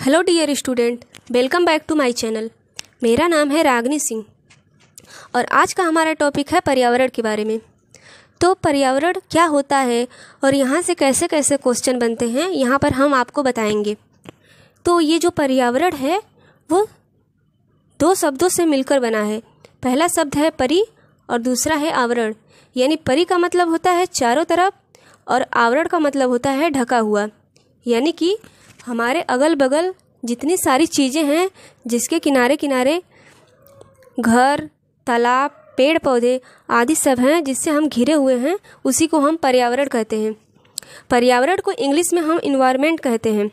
Hello dear student, welcome back to my channel. मेरा नाम है रागनी सिंह और आज का हमारा टॉपिक है पर्यावरण के बारे में। तो पर्यावरण क्या होता है और यहाँ से कैसे कैसे क्वेश्चन बनते हैं यहाँ पर हम आपको बताएंगे। तो ये जो पर्यावरण है वो दो शब्दों से मिलकर बना है। पहला शब्द है परि और दूसरा है आवरण। यानी परि का मतलब होता है चारों तरफ और आवरण का मतलब होता है ढका हुआ। यानी कि हमारे अगल बगल जितनी सारी चीज़ें हैं जिसके किनारे किनारे घर, तालाब, पेड़ पौधे आदि सब हैं जिससे हम घिरे हुए हैं, उसी को हम पर्यावरण कहते हैं। पर्यावरण को इंग्लिश में हम इन्वायरमेंट कहते हैं,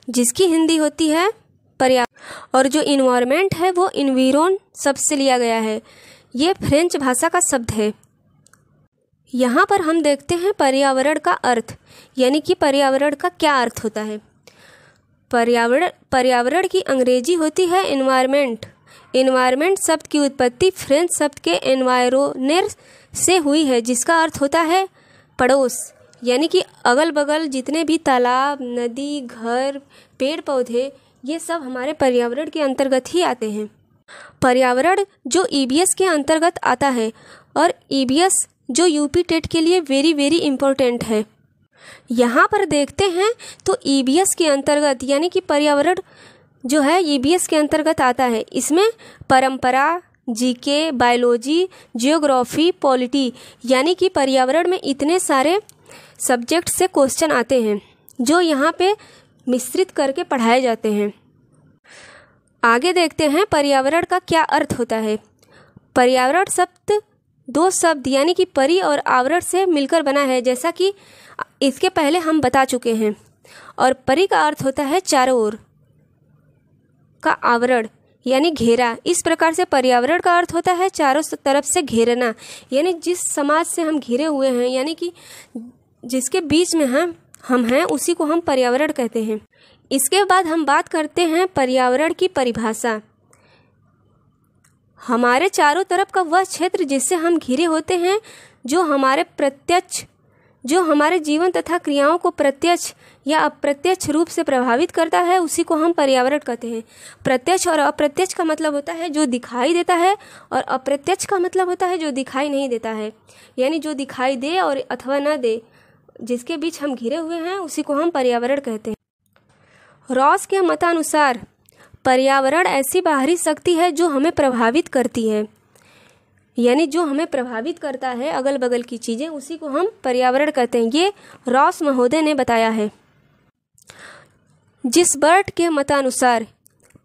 जिसकी हिंदी होती है पर्यावरण। और जो इन्वायरमेंट है वो इन्विरोन शब्द से लिया गया है। ये फ्रेंच भाषा का शब्द है। यहाँ पर हम देखते हैं पर्यावरण का अर्थ, यानी कि पर्यावरण का क्या अर्थ होता है। पर्यावरण की अंग्रेजी होती है एनवायरनमेंट। एनवायरनमेंट शब्द की उत्पत्ति फ्रेंच शब्द के एनवायरोनेर से हुई है, जिसका अर्थ होता है पड़ोस। यानी कि अगल बगल जितने भी तालाब, नदी, घर, पेड़ पौधे, ये सब हमारे पर्यावरण के अंतर्गत ही आते हैं। पर्यावरण जो ईबीएस के अंतर्गत आता है और ईबीएस जो यूपी टेट के लिए वेरी इम्पोर्टेंट है। यहाँ पर देखते हैं तो ईबीएस के अंतर्गत यानी कि पर्यावरण जो है ईबीएस के अंतर्गत आता है। इसमें परंपरा, जीके, बायोलॉजी, जियोग्राफी, पॉलिटी यानी कि पर्यावरण में इतने सारे सब्जेक्ट से क्वेश्चन आते हैं जो यहाँ पे मिश्रित करके पढ़ाए जाते हैं। आगे देखते हैं पर्यावरण का क्या अर्थ होता है। पर्यावरण शब्द दो शब्द यानी कि परि और आवरण से मिलकर बना है, जैसा कि इसके पहले हम बता चुके हैं। और परि का अर्थ होता है चारों ओर का आवरण यानी घेरा। इस प्रकार से पर्यावरण का अर्थ होता है चारों तरफ से घेरना, यानी जिस समाज से हम घिरे हुए हैं, यानी कि जिसके बीच में हम हैं, उसी को हम पर्यावरण कहते हैं। इसके बाद हम बात करते हैं पर्यावरण की परिभाषा। हमारे चारों तरफ का वह क्षेत्र जिससे हम घिरे होते हैं, जो हमारे जीवन तथा क्रियाओं को प्रत्यक्ष या अप्रत्यक्ष रूप से प्रभावित करता है, उसी को हम पर्यावरण कहते हैं। प्रत्यक्ष और अप्रत्यक्ष का मतलब होता है जो दिखाई देता है, और अप्रत्यक्ष का मतलब होता है जो दिखाई नहीं देता है। यानी जो दिखाई दे और अथवा न दे, जिसके बीच हम घिरे हुए हैं, उसी को हम पर्यावरण कहते हैं। रॉस के मतानुसार पर्यावरण ऐसी बाहरी शक्ति है जो हमें प्रभावित करती है। यानी जो हमें प्रभावित करता है अगल बगल की चीज़ें, उसी को हम पर्यावरण कहते हैं। ये रॉस महोदय ने बताया है। जिसबर्ट के मतानुसार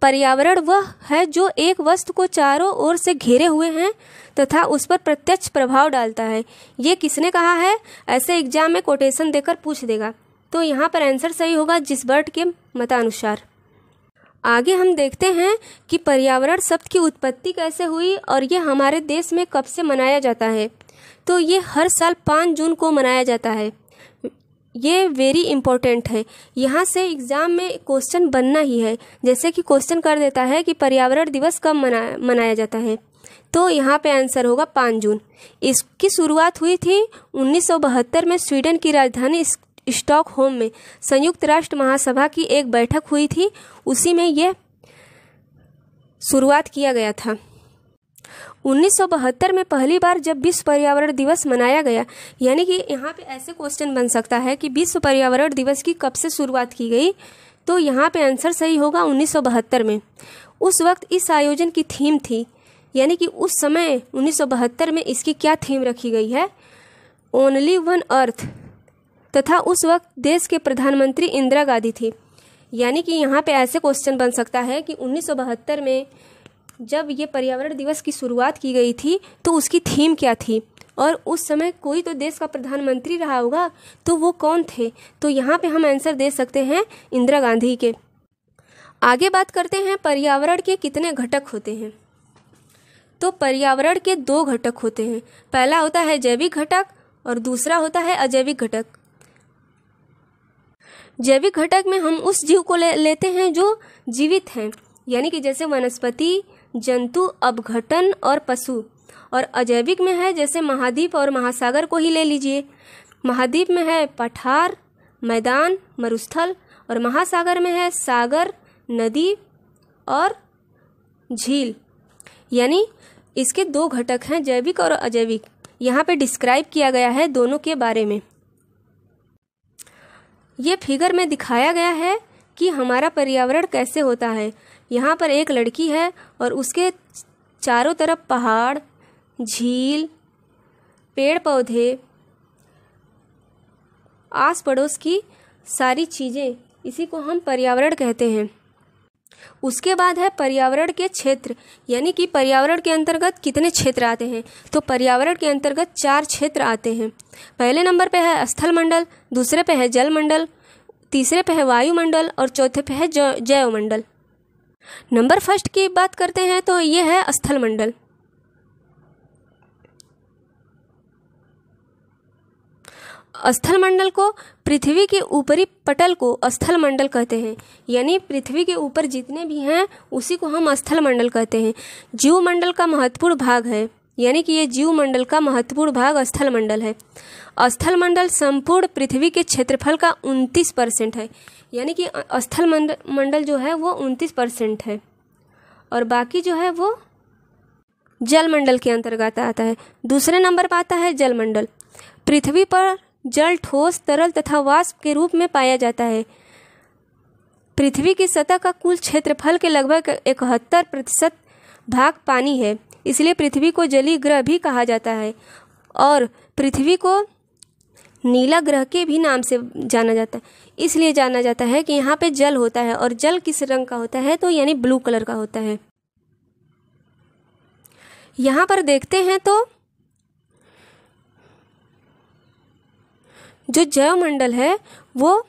पर्यावरण वह है जो एक वस्तु को चारों ओर से घेरे हुए हैं तथा उस पर प्रत्यक्ष प्रभाव डालता है। ये किसने कहा है? ऐसे एग्जाम में कोटेशन देकर पूछ देगा, तो यहाँ पर आंसर सही होगा जिसबर्ट के मतानुसार। आगे हम देखते हैं कि पर्यावरण शब्द की उत्पत्ति कैसे हुई और ये हमारे देश में कब से मनाया जाता है। तो ये हर साल 5 जून को मनाया जाता है। ये वेरी इम्पोर्टेंट है। यहाँ से एग्ज़ाम में क्वेश्चन बनना ही है। जैसे कि क्वेश्चन कर देता है कि पर्यावरण दिवस कब मनाया जाता है, तो यहाँ पे आंसर होगा 5 जून। इसकी शुरुआत हुई थी 1972 में स्वीडन की राजधानी स्टॉकहोम में संयुक्त राष्ट्र महासभा की एक बैठक हुई थी। उसी में यह शुरुआत किया गया था। 1972 में पहली बार जब विश्व पर्यावरण दिवस मनाया गया, यानी कि यहाँ पे ऐसे क्वेश्चन बन सकता है कि विश्व पर्यावरण दिवस की कब से शुरुआत की गई, तो यहाँ पे आंसर सही होगा 1972 में। उस वक्त इस आयोजन की थीम थी, यानी कि उस समय 1972 में इसकी क्या थीम रखी गई है, ओनली वन अर्थ। तथा उस वक्त देश के प्रधानमंत्री इंदिरा गांधी थी। यानी कि यहाँ पे ऐसे क्वेश्चन बन सकता है कि 1972 में जब ये पर्यावरण दिवस की शुरुआत की गई थी तो उसकी थीम क्या थी, और उस समय कोई तो देश का प्रधानमंत्री रहा होगा, तो वो कौन थे। तो यहाँ पे हम आंसर दे सकते हैं इंदिरा गांधी के। आगे बात करते हैं पर्यावरण के कितने घटक होते हैं। तो पर्यावरण के 2 घटक होते हैं। पहला होता है जैविक घटक और दूसरा होता है अजैविक घटक। जैविक घटक में हम उस जीव को लेते हैं जो जीवित हैं, यानी कि जैसे वनस्पति, जंतु, अपघटन और पशु। और अजैविक में है जैसे महाद्वीप और महासागर को ही ले लीजिए। महाद्वीप में है पठार, मैदान, मरुस्थल, और महासागर में है सागर, नदी और झील। यानी इसके दो घटक हैं, जैविक और अजैविक। यहाँ पे डिस्क्राइब किया गया है दोनों के बारे में। ये फिगर में दिखाया गया है कि हमारा पर्यावरण कैसे होता है। यहाँ पर एक लड़की है और उसके चारों तरफ पहाड़, झील, पेड़ पौधे, आस पड़ोस की सारी चीज़ें, इसी को हम पर्यावरण कहते हैं। उसके बाद है पर्यावरण के क्षेत्र, यानी कि पर्यावरण के अंतर्गत कितने क्षेत्र आते हैं। तो पर्यावरण के अंतर्गत 4 क्षेत्र आते हैं। पहले नंबर पे है स्थल मंडल, दूसरे पे है जल मंडल, तीसरे पे है वायुमंडल और चौथे पे है जैव मंडल। नंबर फर्स्ट की बात करते हैं तो ये है स्थल मंडल। स्थल मंडल को पृथ्वी के ऊपरी पटल को स्थल मंडल कहते हैं, यानी पृथ्वी के ऊपर जितने भी हैं उसी को हम स्थल मंडल कहते हैं। जीव मंडल का महत्वपूर्ण भाग है, यानी कि ये जीव मंडल का महत्वपूर्ण भाग स्थल मंडल है। स्थल मंडल संपूर्ण पृथ्वी के क्षेत्रफल का 29% है, यानी कि स्थल मंडल जो है वो 29% है और बाकी जो है वो जल मंडल के अंतर्गत आता है। दूसरे नंबर पर आता है जल मंडल। पृथ्वी पर जल ठोस, तरल तथा वाष्प के रूप में पाया जाता है। पृथ्वी की सतह का कुल क्षेत्रफल के लगभग 71% भाग पानी है, इसलिए पृथ्वी को जलीय ग्रह भी कहा जाता है और पृथ्वी को नीला ग्रह के भी नाम से जाना जाता है। इसलिए जाना जाता है कि यहाँ पे जल होता है और जल किस रंग का होता है, तो यानी ब्लू कलर का होता है। यहाँ पर देखते हैं तो जो जैव मंडल है वो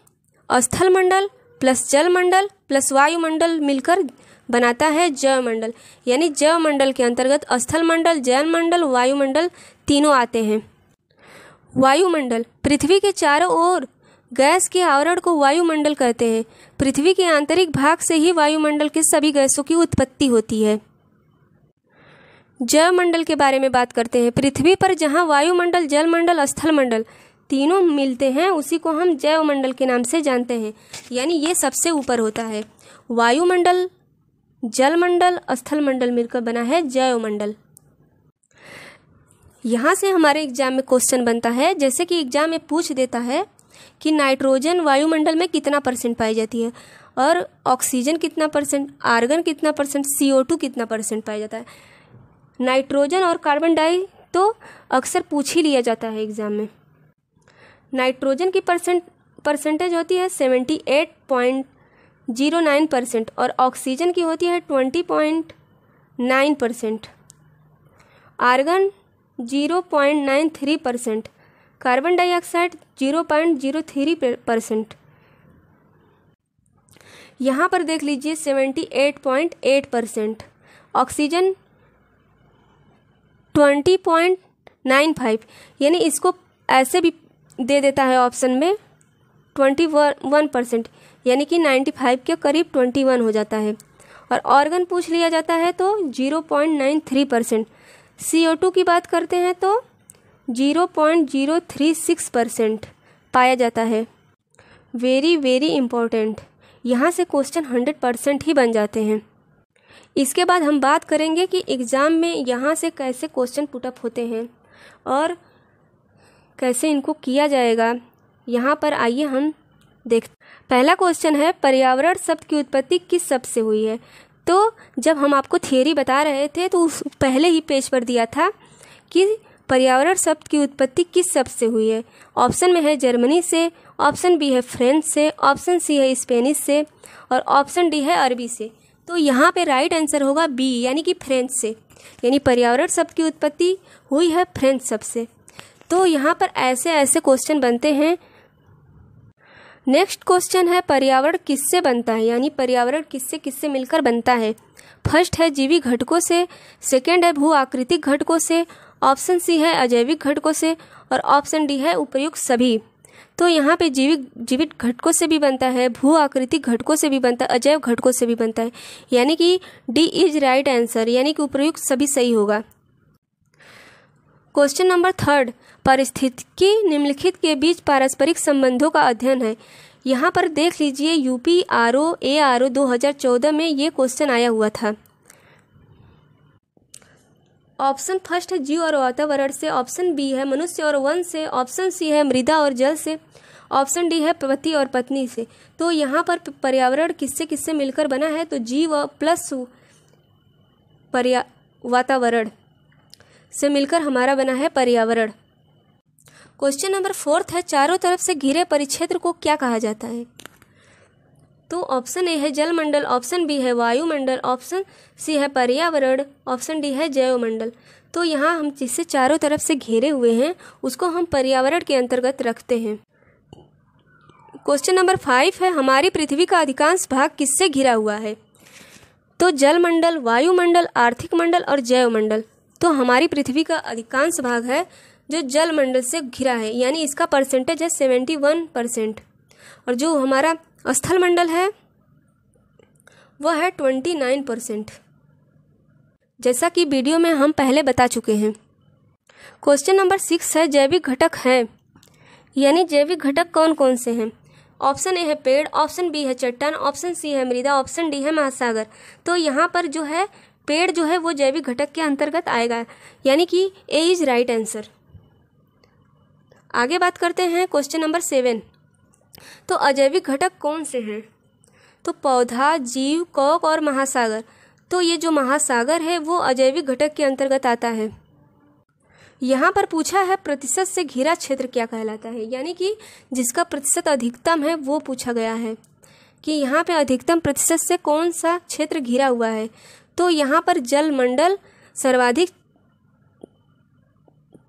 स्थल मंडल प्लस जल मंडल प्लस वायुमंडल मिलकर बनाता है जैव मंडल। यानी जैव मंडल के अंतर्गत स्थल मंडल, जल मंडल, वायुमंडल तीनों आते हैं। वायुमंडल पृथ्वी के चारों ओर गैस के आवरण को वायुमंडल कहते हैं। पृथ्वी के आंतरिक भाग से ही वायुमंडल के सभी गैसों की उत्पत्ति होती है। जैव मंडल के बारे में बात करते हैं। पृथ्वी पर जहाँ वायुमंडल, जल मंडल, स्थल मंडल तीनों मिलते हैं उसी को हम जैव मंडल के नाम से जानते हैं, यानी ये सबसे ऊपर होता है। वायुमंडल, जल मंडल, स्थल मंडल मिलकर बना है जैव मंडल। यहाँ से हमारे एग्जाम में क्वेश्चन बनता है, जैसे कि एग्जाम में पूछ देता है कि नाइट्रोजन वायुमंडल में कितना % पाई जाती है और ऑक्सीजन कितना %, आर्गन कितना %, CO2 कितना % पाया जाता है। नाइट्रोजन और कार्बन डाई तो अक्सर पूछ ही लिया जाता है एग्जाम में। नाइट्रोजन की परसेंटेज होती है 78.09% और ऑक्सीजन की होती है 20.9%, आर्गन 0.93%, कार्बन डाइऑक्साइड 0.03%। यहाँ पर देख लीजिए 78.8%, ऑक्सीजन 20.95, यानी इसको ऐसे भी दे देता है ऑप्शन में 21%, यानी कि 95 के करीब 21 हो जाता है। और ऑर्गन पूछ लिया जाता है तो 0.93%। CO2 की बात करते हैं तो 0.036% पाया जाता है। वेरी वेरी इम्पोर्टेंट, यहाँ से क्वेश्चन 100% ही बन जाते हैं। इसके बाद हम बात करेंगे कि एग्ज़ाम में यहाँ से कैसे क्वेश्चन पुटअप होते हैं और कैसे इनको किया जाएगा। यहाँ पर आइए हम देखते। पहला क्वेश्चन है, पर्यावरण शब्द की उत्पत्ति किस शब्द से हुई है। तो जब हम आपको थियरी बता रहे थे तो उस पहले ही पेज पर दिया था कि पर्यावरण शब्द की उत्पत्ति किस शब्द से हुई है। ऑप्शन में है जर्मनी से, ऑप्शन बी है फ्रेंच से, ऑप्शन सी है स्पेनिश से और ऑप्शन डी है अरबी से। तो यहाँ पे राइट आंसर होगा बी, यानी कि फ्रेंच से। यानी पर्यावरण शब्द की उत्पत्ति हुई है फ्रेंच शब्द से। तो यहाँ पर ऐसे ऐसे क्वेश्चन बनते हैं। नेक्स्ट क्वेश्चन है, पर्यावरण किससे बनता है, यानी पर्यावरण किससे किससे मिलकर बनता है। फर्स्ट है जीवी घटकों से, सेकंड है भू आकृतिक घटकों से, ऑप्शन सी है अजैविक घटकों से और ऑप्शन डी है उपर्युक्त सभी। तो यहाँ पे जीवित घटकों से भी बनता है, भू आकृतिक घटकों से भी बनता है, अजैव घटकों से भी बनता है, यानी कि डी इज राइट आंसर, यानी कि उपर्युक्त सभी सही होगा। क्वेश्चन नंबर 3, पारिस्थितिकी निम्नलिखित के बीच पारस्परिक संबंधों का अध्ययन है। यहाँ पर देख लीजिए यूपी ARO 2014 में ये क्वेश्चन आया हुआ था। ऑप्शन फर्स्ट है जीव और वातावरण से, ऑप्शन बी है मनुष्य और वन से, ऑप्शन सी है मृदा और जल से, ऑप्शन डी है पति और पत्नी से। तो यहाँ पर पर्यावरण किससे किससे मिलकर बना है, तो जीव प्लस वातावरण से मिलकर हमारा बना है पर्यावरण। क्वेश्चन नंबर 4 है चारों तरफ से घिरे परिक्षेत्र को क्या कहा जाता है। तो ऑप्शन ए है जलमंडल, ऑप्शन बी है वायुमंडल, ऑप्शन सी है पर्यावरण, ऑप्शन डी है जैवमंडल। तो यहाँ हम जिससे चारों तरफ से घेरे हुए हैं उसको हम पर्यावरण के अंतर्गत रखते हैं। क्वेश्चन नंबर 5 है हमारी पृथ्वी का अधिकांश भाग किससे घिरा हुआ है। तो जलमंडल, वायुमंडल, आर्थिक मंडल और जैवमंडल। तो हमारी पृथ्वी का अधिकांश भाग है जो जलमंडल से घिरा है, यानी इसका परसेंटेज है 71%। और जो हमारा स्थल मंडल है वह है 29%, जैसा कि वीडियो में हम पहले बता चुके हैं। क्वेश्चन नंबर 6 है जैविक घटक हैं, यानी जैविक घटक कौन कौन से हैं। ऑप्शन ए है पेड़, ऑप्शन बी है चट्टान, ऑप्शन सी है मृदा, ऑप्शन डी है महासागर। तो यहाँ पर जो है पेड़ जो है वो जैविक घटक के अंतर्गत आएगा, यानी कि ए इज राइट आंसर। आगे बात करते हैं क्वेश्चन नंबर 7। तो अजैविक घटक कौन से हैं। तो पौधा, जीव, कॉक और महासागर। तो ये जो महासागर है वो अजैविक घटक के अंतर्गत आता है। यहाँ पर पूछा है प्रतिशत से घिरा क्षेत्र क्या कहलाता है, यानी कि जिसका प्रतिशत अधिकतम है वो पूछा गया है कि यहाँ पे अधिकतम प्रतिशत से कौन सा क्षेत्र घिरा हुआ है। तो यहाँ पर जल मंडल सर्वाधिक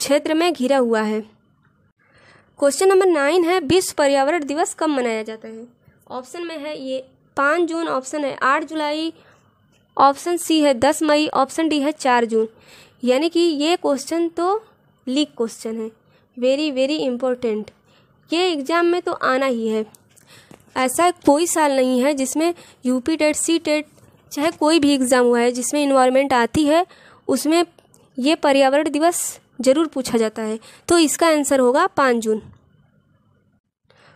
क्षेत्र में घिरा हुआ है। क्वेश्चन नंबर 9 है विश्व पर्यावरण दिवस कब मनाया जाता है। ऑप्शन में है ये 5 जून, ऑप्शन है 8 जुलाई, ऑप्शन सी है 10 मई, ऑप्शन डी है 4 जून। यानी कि ये क्वेश्चन तो लीक क्वेश्चन है, वेरी वेरी इम्पोर्टेंट। ये एग्ज़ाम में तो आना ही है। ऐसा कोई साल नहीं है जिसमें यूपी टेट, सी टेट, चाहे कोई भी एग्ज़ाम हुआ है जिसमें इन्वायरमेंट आती है उसमें ये पर्यावरण दिवस ज़रूर पूछा जाता है। तो इसका आंसर होगा 5 जून।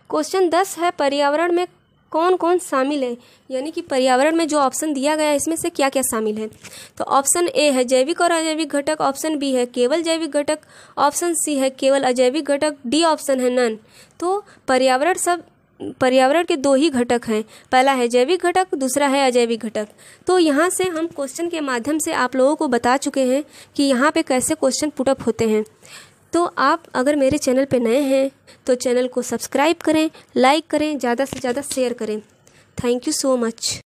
क्वेश्चन 10 है पर्यावरण में कौन कौन शामिल है, यानी कि पर्यावरण में जो ऑप्शन दिया गया है इसमें से क्या क्या शामिल है। तो ऑप्शन ए है जैविक और अजैविक घटक, ऑप्शन बी है केवल जैविक घटक, ऑप्शन सी है केवल अजैविक घटक, डी ऑप्शन है नन। तो पर्यावरण के 2 ही घटक हैं, पहला है जैविक घटक, दूसरा है अजैविक घटक। तो यहाँ से हम क्वेश्चन के माध्यम से आप लोगों को बता चुके हैं कि यहाँ पे कैसे क्वेश्चन पुटअप होते हैं। तो आप अगर मेरे चैनल पे नए हैं तो चैनल को सब्सक्राइब करें, लाइक करें, ज़्यादा से ज़्यादा शेयर करें। Thank you so much.